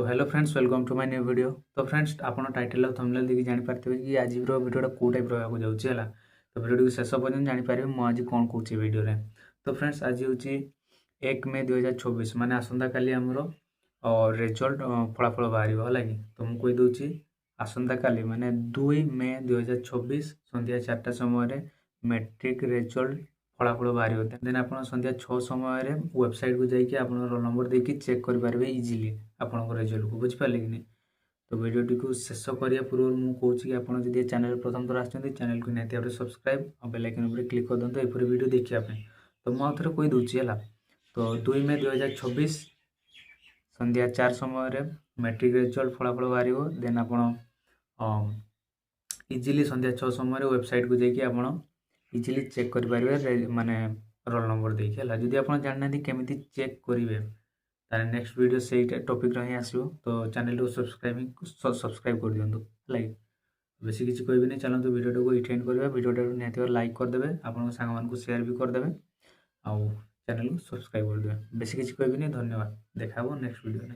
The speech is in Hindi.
तो hello friends, welcome to my new video. तो फ्रेंड्स, आपन टाइटल और थंबनेल देखि जानि पारथिबे कि आज वीडियोटा को टाइप रहबा जाउछि हला। तो वीडियो को शेष पर्यंत जानि पारिबे मु आज कोन कहूछि वीडियो रे। तो फ्रेंड्स, आज होछि 1 मई 2024 माने आसंता काली हमरो और रिजल्ट फलाफल बाहरिबो हला कि। तो मु कहि दोछि आसंता काली माने 2 मई 2024 संध्या 4टा समय रे मैट्रिक रिजल्ट फलाफल बाहरिबो। देन आपण संध्या 6 समय रे वेबसाइट को जाई कि आपण रोल नंबर देखि चेक करि पारबे इजीली आपण रिजल्ट को बुझ पाले कि नहीं। तो वीडियो को शेष करिया पूर्व मु कहूँ कि आपड़ जब चैनल प्रथम थर आछन चैनल को निहाती भाव सब्सक्राइब और बेल आइकन पर क्लिक कर दिखाँ एपरी वीडियो देखिया तो मु आउे कही दूसरी है। तो 2 मई 2024 संध्या 4 समय मैट्रिक रिजल्ट फलाफल बाहर। देन आप इजिली संध्या 6 समय वेबसाइट को जाकि आप इजिली चेक करें माने रोल नंबर देखिए। जदि आप जानना केमी चेक करेंगे तारे नेक्स्ट वीडियो से टॉपिक रही आसो। तो चैनल को सब्सक्राइब कर दिंतु है। बेसी किसी कहबी चलते वीडियो को इटेंड करवा वीडियो निहाती लाइक करदे आप सांग सेयार भी करदे आउ चैनल को सब्सक्राइब करदे। बेसी किसी कहबी। धन्यवाद। देखा नेक्स्ट वीडियो।